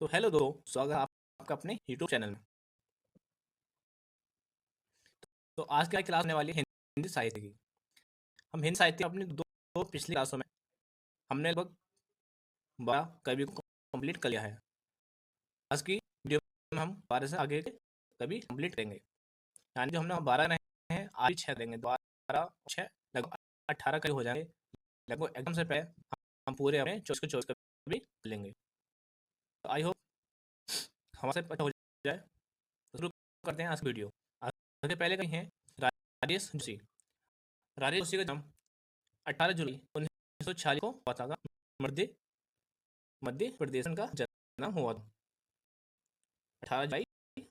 तो हेलो दोस्तों, स्वागत है आपका अपने यूट्यूब चैनल में। तो आज की क्लास होने वाली है हिंदी साहित्य की। हम हिंदी साहित्य अपनी दो पिछली क्लासों में हमने लगभग 12 कवि को कंप्लीट कर लिया है। आज की वीडियो में हम 12 से आगे के कवि कंप्लीट करेंगे, यानी जो हमने 12 रहे हैं आज 6 देंगे, 12 6 लगभग 18 कवि हो जाएंगे। लगभग एग्जाम से पहले हम पूरे अपने 24 कवि कर लेंगे। तो आई होप हमारे से पता हो जाए। तो शुरू करते हैं आज की वीडियो। सबसे पहले कहीं है राजेश जोशी। राजेश जोशी का जन्म 18 जुलाई 1946 को हुआ था। मध्य मध्य प्रदेश का जन्म हुआ था 18 जुलाई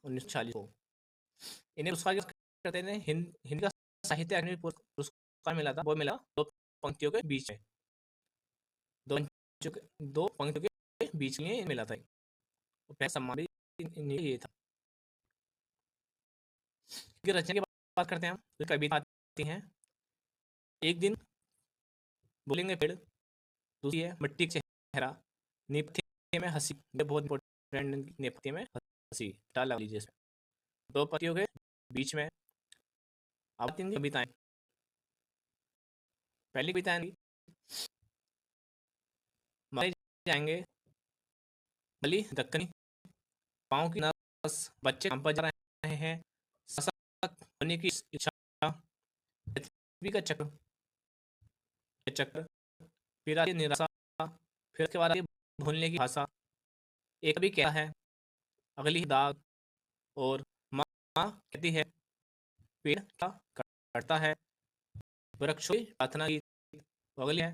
1946 को। इन्हें पुरस्कार कहते हैं हिंदी का साहित्य अकादमी पुरस्कार मिला था। वो मिला दो पंक्तियों के बीच में, दो पंक्तियों के बीच में मिला था। पहला सम्मान भी ये था। रचना की बात करते हैं हम, तो कविता आती हैं। एक दिन बोलेंगे पेड़, दूसरी है मिट्टी का चेहरा, नेपथ्य में हंसी। ये बहुत इंपॉर्टेंट, नेपथ्य में हंसी डाल लीजिए। दो पतियों के बीच में अब तीन कविताएं। पहली कविता मारे जाएंगे बली दक्कनी, पाँव की नस, बच्चे काम पर जा रहे हैं, सशक्त होने की इच्छा, पृथ्वी का चक्र फिर आती निराशा, फिर उसके बाद आती भूलने की भाषा। एक भी क्या है अगली दाग, और माँ कहती है पेड़ क्या करता है, वृक्षों की प्रार्थना की अगली है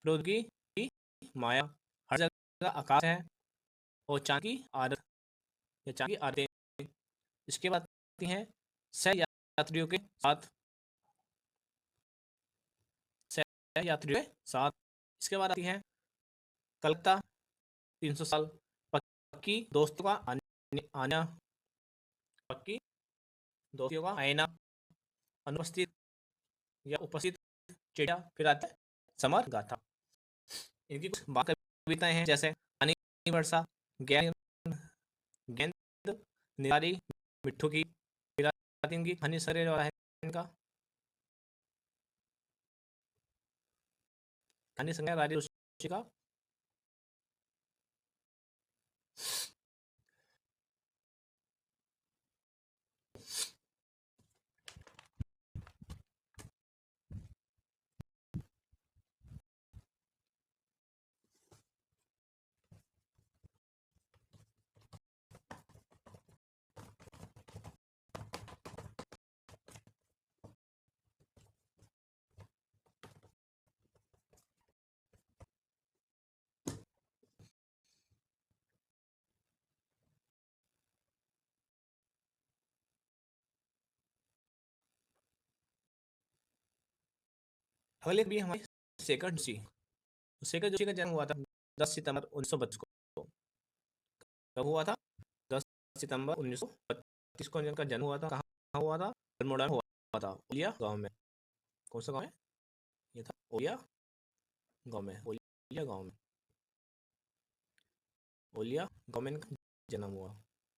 प्रौद्योगिकी की माया, हर जगह आकाश है और चांद की आदत या चांद की आदतें। इसके बाद आती हैं सह यात्रियों के साथ, सह यात्रियों के साथ। इसके बाद आती है कलकत्ता 300 साल, पक्की दोस्तों का आना, पक्की दोस्तियों का आईना, अनुपस्थित या उपस्थित चिड़िया, फिर आता है समर गाथा। इनकी कुछ बात कविताएं हैं, जैसे पानी वर्षा, गेंद गेंद निरारी, मिट्टू की, फिर आती इनकी हनी सरे वाला है इनका हनी संज्ञा राजे ऋषि का। अगले भी हमारे शेखर जोशी। शेखर जोशी का जन्म हुआ था 10 सितंबर 1932 को। कब हुआ था? 10 सितंबर 1932 को इनका जन्म हुआ था। कहाँ हुआ था? अल्मोड़ा में हुआ था, ओलिया गांव में। कौन सा गांव है ये? था ओलिया गांव में, ओलिया गांव में, ओलिया गांव में इनका जन्म हुआ।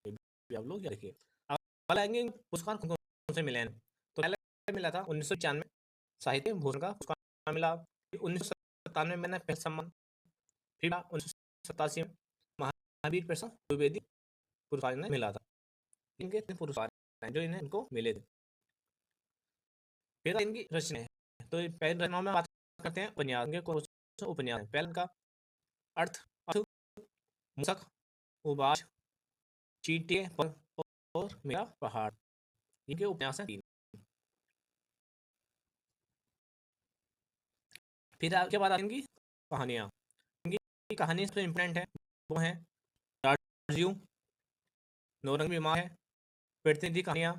ये भी आप लोग याद रखिए। अब आएंगे पुरस्कार कौन कौन से मिले हैं। तो पहले मिला था 1995 साहित्य भूषण का पुरस्कार मिला। 1997 में पहला सम्मान, फिर 1987 में महावीर प्रसाद द्विवेदी पुरस्कार इन्हें मिला था। इनके तीन पुरस्कार हैं जो इन्हें इनको मिले थे। फिर इनकी रचना है, तो पहली रचनाओं में बात करते हैं उपन्यास। इनके कौन से उपन्यास हैं? पहले इनका अर्थ अर्थ, मूसक, उबाज, चींटिए पर और मेरा पहाड़। इनके उपन्यास हैं 3। फिर के बाद इनकी कहानियाँ। इनकी कहानी सबसे इम्पोर्टेंट है, वो है राजू, नौरंग बीमार है, प्रतिनिधि कहानियाँ,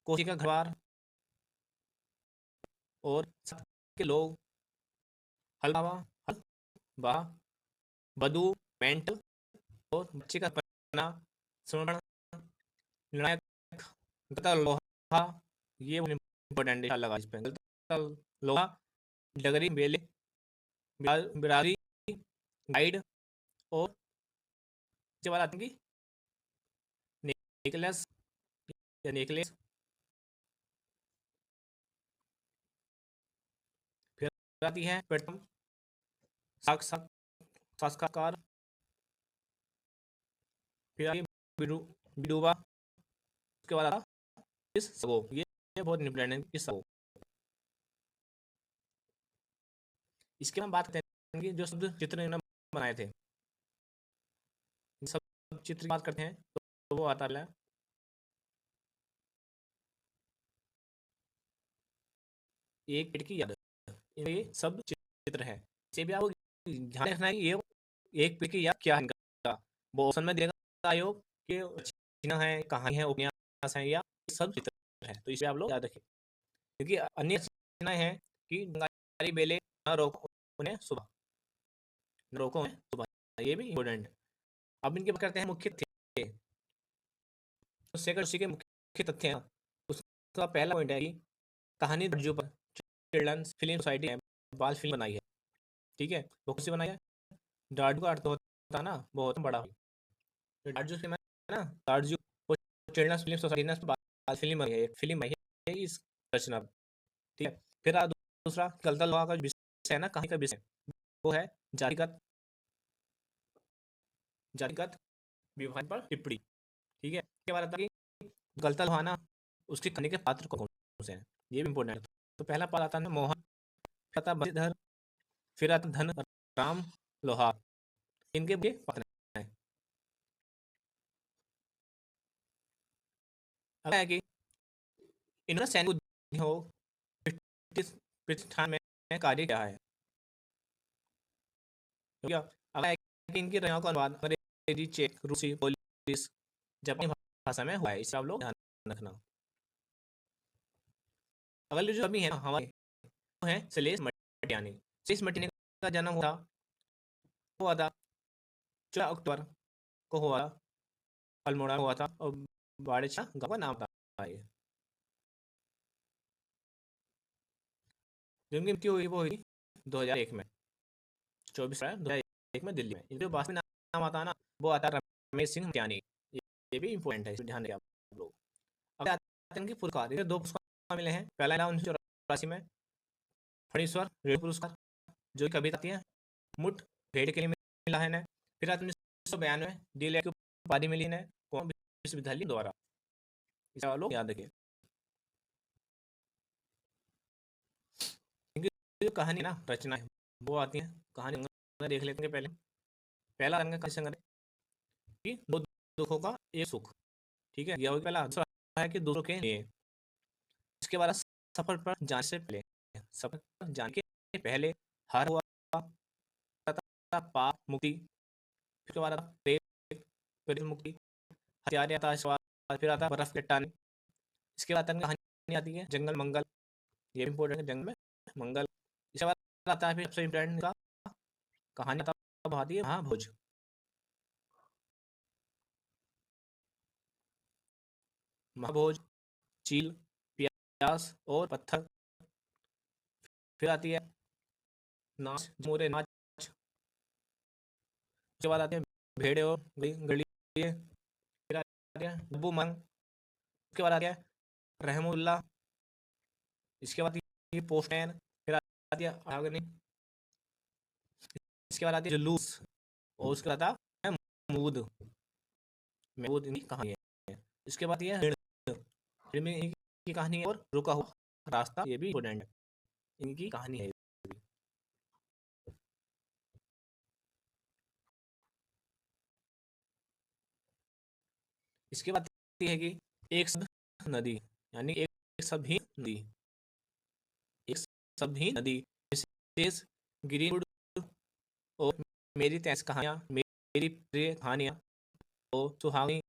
कोसी का घरबार और साथ के लोग, हलवा हलवा, बदू, मेंटल और बच्चे का पना, समर्पण, निर्णायक, गतल लोहा। ये इम्पोर्टेंट है, लगा इस पे गतल लोहा, डगरी बेले, बिरारी, गाइड और इसके बाद आती है नेकलेस या नेकलेस, फिर आती है प्रथम साक्षात्कार, फिर आती है विडुबा, उसके बाद आता इस सबो, ये बहुत इंपॉर्टेंट है इस सबो। इसके हम बात करते हैं कि जो शब्द चित्र इन्होंने बनाए थे, सब चित्र की बात करते हैं तो वो आता है एक पेड़ की याद, ये सब चित्र है। इसे भी आपको ध्यान रखना है कि ये एक पेड़ की याद क्या है इनका, वो ऑप्शन में देगा आयोग कि रचना है, कहानी है, उपन्यास है, या ये सब चित्र है, तो इसे आप लोग याद रखें। क्योंकि अन्य रचनाएं हैं कि डंगारी बेले न रोको उन्हें सुबह, न रोको उन्हें सुबह, ये भी इम्पोर्टेंट है। अब इनके बात करते हैं मुख्य तथ्य, तो सेकंड उसी के मुख्य तथ्य हैं। उसका पहला पॉइंट है कि कहानी दर्जों पर चिल्ड्रंस फिल्म सोसाइटी है, बाल फिल्म बनाई है, ठीक है, वो किससे बनाई है, डार्जू का अर्थ होता है ना बहुत बड़ा, तो डार्जू फिल्म है ना, डार्जू वो चिल्ड्रंस फिल्म सोसाइटी ने बाल फिल्म बनाई है, फिल्म बनाई है इस रचना, ठीक है। फिर दूसरा गलता लोहा का विषय है ना, कहानी का विषय वो है जातिगत जातिगत विभाजन पर टिप्पणी, ठीक है। इसके बाद आता है कि गलता लोहा ना उसके कहानी के पात्र कौन से हैं, ये भी इंपॉर्टेंट है। तो पहला पात्र आता है मोहन, फिर आता बंशीधर, फिर आता धन राम लोहार, इनके ये पात्र हैं। अगला है कि इन्होंने सैनिक उद्योग ब्रिटिश प्रतिष्ठान में कार्य किया है, ठीक है। अगला है कि इनकी रचनाओं का अनुवाद अंग्रेजी, चेक, रूसी, पोलिश, जापानी भाषा में हुआ है, इसे आप लोग ध्यान रखना। अगले जो अभी है हमारे वो है सलेश मटियानी। सलेश मटियानी का जन्म हुआ, हुआ था 14 अक्टूबर को हुआ, अल्मोड़ा हुआ था, और बाड़ेछा गाँव का नाम था ये। जिनकी मृत्यु हुई वो हुई 2001 में, 24/2001 में दिल्ली में। इनके पास में नाम आता है ना, वो आता है रमेश सिंह मटियानी, ये भी इंपॉर्टेंट है, ध्यान रखें आप लोग। अब आते हैं इनके पुरस्कार, इन्हें 2 पुरस्कार मिले हैं। पहला मिला 1984 में फणीश्वर रेणु पुरस्कार, जो कविता आती है मुठ भेड़ के लिए मिला है इन्हें। फिर 1992 DLED की उपाधि मिली इन्हें कौन विश्वविद्यालय द्वारा, इसे आप लोग याद रखिए। इनकी जो कहानी ना रचना है वो आती है, कहानी देख लेते हैं पहले। पहला रंग का संग्रह कि दो दुखों का एक सुख, ठीक है, यह हो पहला। दूसरा है कि दूसरों के लिए, इसके बाद सफर पर जाने से पहले, सफर पर जाने के पहले हार हुआ तथा पाप मुक्ति, उसके बाद आता प्रेत प्रेत मुक्ति, हथियार आता है, फिर आता बर्फ के टाने। इसके बाद कहानी आती है जंगल मंगल, ये भी इंपॉर्टेंट है, जंगल में मंगल। इसके बाद आता है फिर सबसे इंपॉर्टेंट का कहानी आता आती है महाभोज। महाभोज, चील, प्यास और पत्थर। फिर आती है नाच मोरे नाच, उसके बाद आते हैं भेड़े और गली, फिर आते हैं डब्बू मंग, उसके बाद आते हैं रहमुल्ला, इसके बाद आती है पोस्टमैन, फिर आती है आगनी, इसके बाद आती है जुलूस, और उसके बाद आता है महमूद, महमूद इनकी कहानी है। इसके बाद ये ऋण, ऋण में इनकी कहानी है, और रुका हुआ रास्ता, ये भी इंपॉर्टेंट है, इनकी कहानी है। इसके बाद है कि एक शब्द नदी, यानी एक शब्द ही नदी, एक शब्द ही नदी, विशेष गिरीगुड़ और मेरी तैस कहानियाँ, मेरी प्रिय कहानियाँ और सुहावनी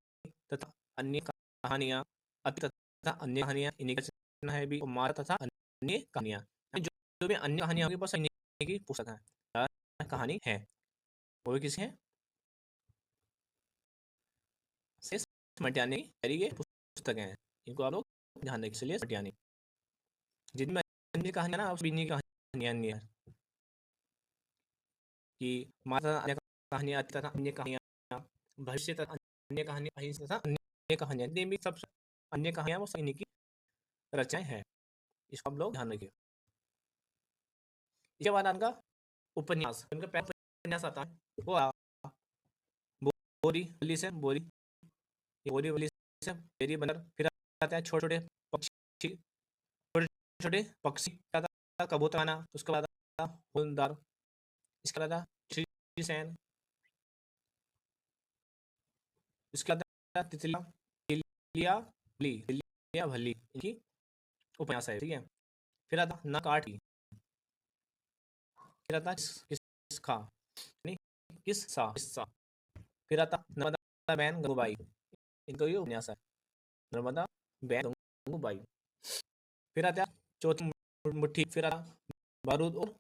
तथा अन्य कहानियाँ, अति तथा अन्य कहानियाँ, इन्हीं का रचना है भी, और मार तथा अन्य कहानियाँ, जो जो भी अन्य कहानियाँ होगी बस इन्हीं की पुस्तक है, कहानी है, वो भी किसी है शेष मटियानी की ये पुस्तकें हैं, इनको आप लोग ध्यान रखिए। इसलिए मटियानी जिनमें अन्य कहानियाँ ना, उस इन्हीं की कहानियाँ नहीं है कि माता अन्य कहानियाँ, अति तथा अन्य कहानियाँ, भविष्य तथा अन्य कहानी, अहिंसा तथा अन्य कहानियां, जितनी भी सब अन्य कहानियां वो सब इन्हीं की रचनाएं हैं। इसको आप लोग ध्यान रखिए। इसके बाद आपका उपन्यास, उनका पहला उपन्यास आता है वो बोरी वली से, बोरी, ये बोरी वली से बेरी बंदर। फिर आता है छोटे छोटे पक्षी, छोटे छोटे पक्षी आता है कबूतर आना। उसके बाद आता है होलदार, इसके बाद आता है श्री सेन, इसके बाद आता है तितलिया, तितलिया भली, तितलिया भली, इनकी उपन्यास है, ठीक है। फिर आता है नकाटी, फिर आता है किसका, नहीं किस्सा, किस्सा। फिर आता नर्मदा बहन गंगूबाई, इनको ये उपन्यास है, नर्मदा बहन गंगूबाई। फिर आता चौथी मुट्ठी, फिर आता बारूद और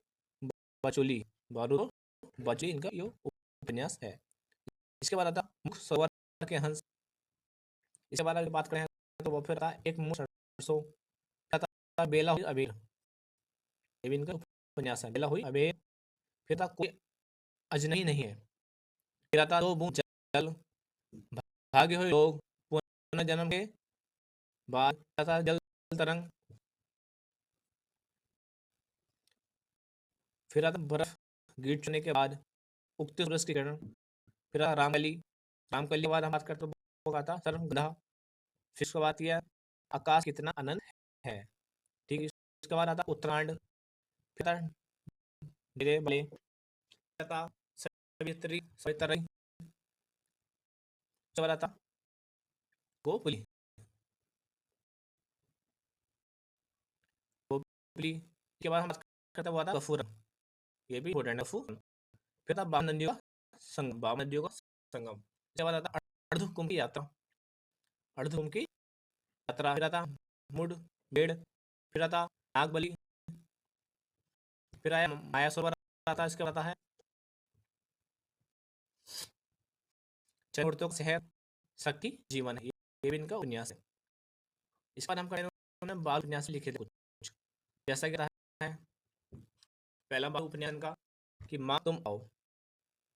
बचोली, बारूद और बचोली, इनका ये उपन्यास है। इसके बाद आता मुख सरोवर के हंस। इसके बाद अगर बात करें तो वो फिर आता एक मुंह सरसों, आता बेला हुई अबेर, ये भी इनका उपन्यास है, बेला हुई अबेर। फिर आता कोई अजनबी नहीं है। फिर आता दो बूंद जल, भागे हुए लोग, पुनर्जन्म के बाद, आता जल तरंग। फिर आता बर्फ गिर चुने के बाद, उगते सूरज की किरण। फिर आता रामकली, रामकली के बाद हम बात करते हैं वो आता सर्वगधा। फिर उसके बाद यह आकाश कितना अनंत है, ठीक है। इसके बाद आता उत्तरायण, फिर आता मेरे बले, आता सवित्री, सवितरी। उसके बाद आता गोपुली, गोपुली के बाद हम बात करते हैं वो आता गफूर, ये भी इंपॉर्टेंट है गफूर। फिर आता बावन नदियों का संगम, बावन नदियों का संगम। इसके बाद आता अर्धकुंभ की यात्रा, अर्धकुंभ की यात्रा। फिर आता मुड बेड़, फिर आता नागबली, फिर आया माया सरोवर आता है। इसके बाद आता है चतुर्थों शहर, शक्ति जीवन है, ये भी इनका उपन्यास है। इस पर हम करेंगे बाल उपन्यास लिखे थे कुछ, जैसा कि रहा है पहला बाल उपन्यास का कि माँ तुम आओ,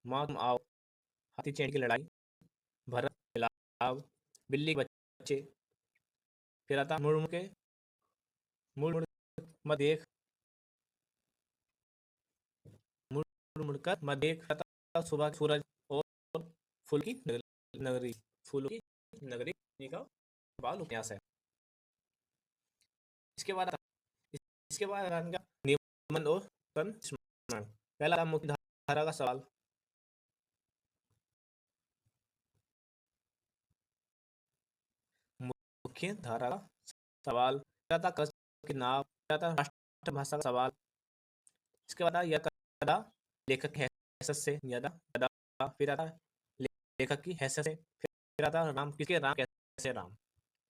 माँ तुम आओ, हाथी चैन की लड़ाई, भरत मिलाप, बिल्ली के बच्चे। फिर आता मुड़ मुड़ के, मुड़ मुड़ मत देख, मुड़ मुड़कर मत देख, आता सुबह सूरज और फूल की नगरी, फूलों की नगरी का बाल उपन्यास है। इसके बाद इसके बाद इनका निबंध और संस्मरण। पहला मुख्य धारा का सवाल, मुख्य धारा का सवाल। था कच्छ की नाव, था राष्ट्रभाषा का सवाल। इसके बाद यह कदा लेखक की हैसियत से, यदा कदा। फिर आता लेखक की हैसियत से। फिर आता राम किसके, राम कैसे राम,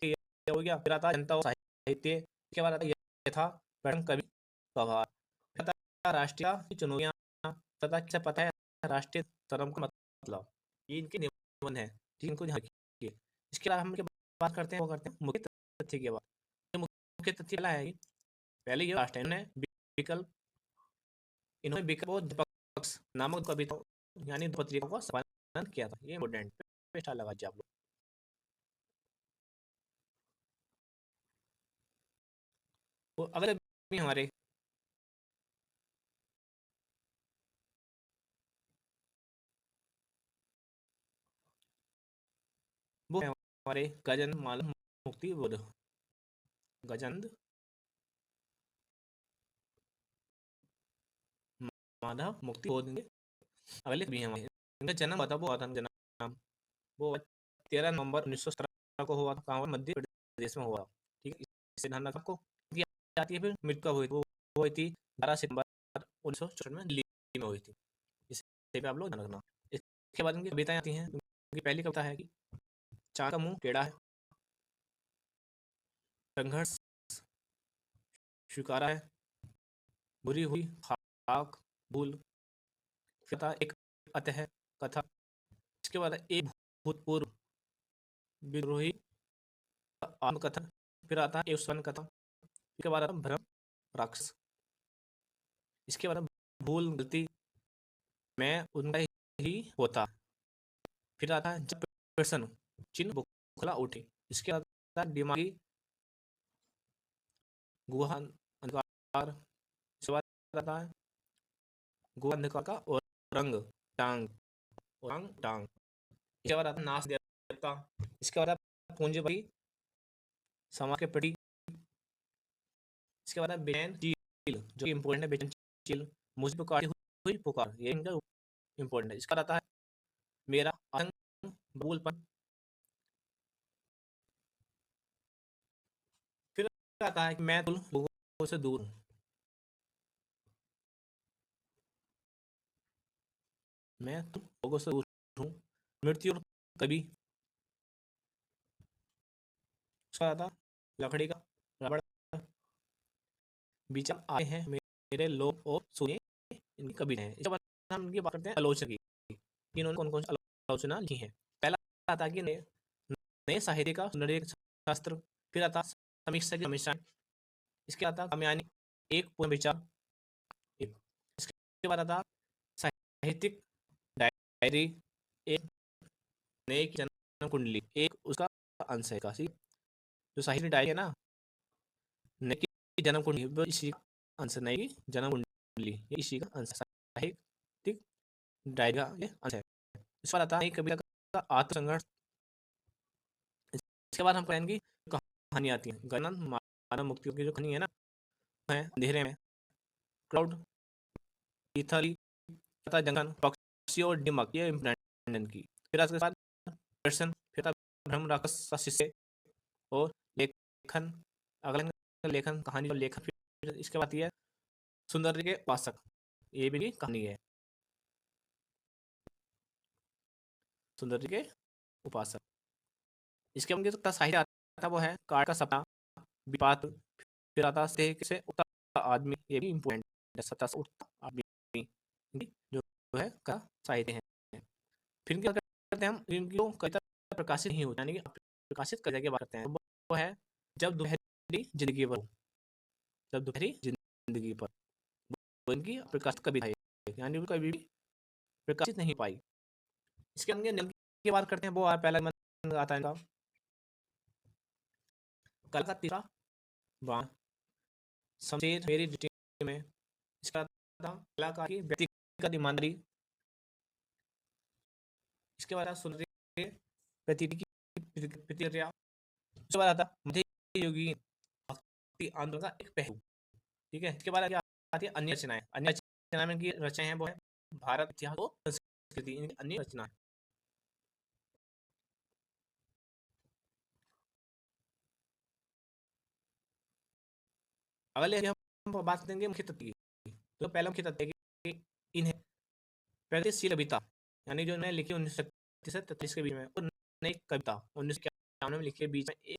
ठीक है, हो गया। फिर आता जनता और साहित्य। इसके बाद आता यथा पर्यटन कवि व्यवहार। फिर आता राष्ट्रीय की चुनौतियाँ, तथा किसे पता है राष्ट्रीय धर्म का मतलब, ये इनके निबंध है, ठीक, इनको ध्यान रखिए। इसके बाद हम बात करते हैं, वो करते हैं मुख्य तथ्य की बात। मुख्य तथ्य पहला है, पहले ये लास्ट टाइम ने विकल्प, इन्होंने विकल्प और विपक्ष नामक कविता यानी दो पत्रिकाओं का संपादन किया था, ये इम्पोर्टेंट स्टार लगा आप लोग। तो अगले भी हमारे वो है हमारे गजन मालम मुक्ति बोध, गजंद माधव मुक्ति बोध के अगले भी हैं हमारे। इनका जन्म हुआ था, वो हुआ था जन्म, वो 13 नवंबर 1917 को हुआ था, कहाँ हुआ, मध्य प्रदेश में हुआ, ठीक है। इसे ध्यान रखना आपको आती है। फिर मृत्यु कब हुई, वो हुई थी 12 सितंबर 1964 में दिल्ली में हुई थी, इसे भी आप लोग ध्यान रखना। इसके बाद उनकी कविताएं आती हैं। उनकी पहली कविता है कि चाँद का मुंह टेढ़ा है, संघर्ष स्वीकारा है, बुरी हुई खाक भूल। कथा एक अतः कथा। इसके बाद एक भूतपूर्व विद्रोही आत्मकथन। फिर आता है एक स्वर्ण कथा। इसके बाद आता है भ्रम राक्षस। इसके बाद भूल गलती मैं उनका ही होता। फिर आता है जब पर्सन चिन्ह बुखला उठे, इसके बाद आता है दिमागी गुहा अंधकार, इसके बाद आता है गुहा अंधकार का और रंग टांग टांग, इसके बाद आता है नाश देवता, इसके बाद आता है पूंजीपति समाज के प्रति, इसके बाद है बेचैन चील जो कि इम्पोर्टेंट है, बेचैन चील मुझे पुकारी हुई पुकार, ये इनका इम्पोर्टेंट है। इसका आता है मेरा आतंक बबूलपन, फिर आता है कि मैं तुम लोगों से दूर हूँ, मैं तुम लोगों से दूर हूँ, मृत्यु और कभी, उसका आता लकड़ी का रबड़, विचार आए हैं मेरे लोग और सुनिए इनकी कभी है। इसके बाद हम इनकी बात करते हैं आलोचना की, इन्होंने कौन कौन सी आलोचना लिखी है। पहला आता है कि नए साहित्य का सुंदर शास्त्र, फिर आता समीक्षा की समीक्षा, इसके आता कामयानी एक पूर्ण विचार, इसके बाद आता साहित्यिक डायरी, एक नए की जन्म कुंडली, एक उसका अंश है काशी, जो साहित्यिक डायरी है ना, नए की जन्म कुंडली वो इसी का अंश, नए की जन्म कुंडली ये इसी का अंश, साहित्यिक डायरी का ये अंश है। इस बार आता है कविता का आत्मसंघर्ष, इसके बाद हम पढ़ेंगे कहानी आती है, गणन मानव मुक्ति की जो कहानी है ना, है अंधेरे में, क्राउड, इथली, जंगल, पक्षी और दिमाग, ये इम्पोर्टेंट की, फिर उसके बाद दर्शन, फिर भ्रम राक्षस का शिष्य और लेखन, अगला लेखन कहानी और लेखन, फिर इसके बाद ये सुंदर के उपासक, ये भी कहानी है सुंदर के उपासक। इसके बाद जो साहित्य आता वो है काट का सपना, विपात, फिर आता से उठता आदमी, ये भी इम्पोर्टेंट है, सत्ता से उठता आदमी जो है का साहित्य है। फिर क्या करते हैं हम, इनकी कविता प्रकाशित नहीं होती, यानी कि प्रकाशित कविता की बात करते हैं, वो है जब दोपहरी जिंदगी पर, जब दोपहरी जिंदगी पर, वो इनकी प्रकाशित कविता है, यानी वो कभी भी प्रकाशित नहीं पाई। इसके अंदर नियम की बात करते हैं, वो पहला आता है इनका कल का तीसरा बाण, शमशेर मेरी दृष्टि में, इसका कलाकार की व्यक्तिगत ईमानदारी, इसके बाद सुंदरी प्रतिक्रिया की प्रतिक्रिया, उसके बाद आता मध्ययुगीन भक्ति आंदोलन का एक पहलू, ठीक है। इसके बाद क्या आती है अन्य रचनाएं, अन्य रचनाएं में की रचनाएं हैं वो है भारत इतिहास और संस्कृति, इनकी अन्य रचनाएं। अगले हम बात करेंगे मुख्य तत्व की, तो पहला मुख्य तत्व है कि इन्हें प्रगतिशील कविता, यानी जो उन्होंने लिखी 1936 से 33 के बीच में, और नई कविता 1991 में लिखे बीच में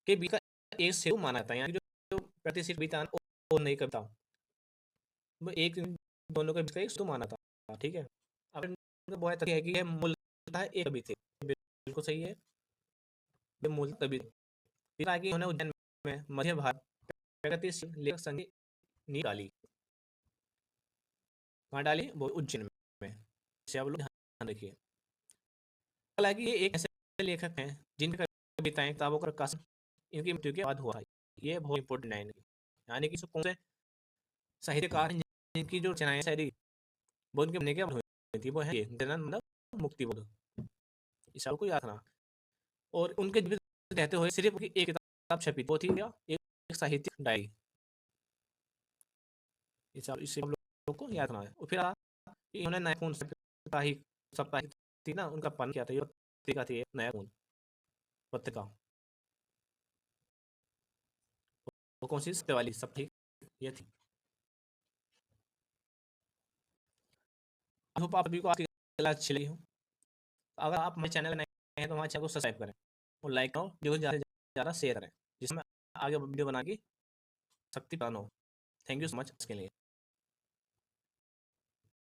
के बीच का एक सेतु माना जाता है, यानी जो प्रगतिशील कविता और नई कविता, वो एक दोनों के बीच का एक सेतु माना था, ठीक है। अब बहुत है कि यह मूलतः एक कवि थे, बिल्कुल सही है, ये मूलतः कवि थे, फिर आगे उन्होंने उज्जैन में मध्य भारत प्रगतिशील लेखक संघ की नींव डाली, कहाँ डाली, वो उज्जैन में, इसे आप लोग ध्यान रखिए। हालांकि ये एक ऐसे लेखक हैं जिनकी कविताएं किताबों का प्रकाशन इनकी मृत्यु के बाद हुआ है, ये बहुत इंपॉर्टेंट है, यानी कि कौन से साहित्यकार जिनकी जो रचनाएं शायरी वो उनके बनने के बाद हुई थी, वो है जनन मतलब मुक्ति बोध, इस को याद रखना। और उनके जीवित रहते हुए सिर्फ एक किताब छपी, वो थी क्या, एक साहित्यिक डायरी, इसे हम लोग को याद रखना है। और फिर इन्होंने नया कौन साप्ताहिक थी ना, उनका पालन किया था, ये पत्रिका थी नया कौन पत्रिका, वो कौन सी सत्यवादी साप्ताहिक ये थी। आई होप आप सभी को आपकी क्लास अच्छी लगी हो, अगर आप हमारे चैनल में नए हैं तो हमारे चैनल को सब्सक्राइब करें और लाइक करो, वीडियो ज़्यादा से ज़्यादा शेयर करें, जिसमें आगे वीडियो बना के शक्ति प्रदान हो। थैंक यू सो मच इसके लिए।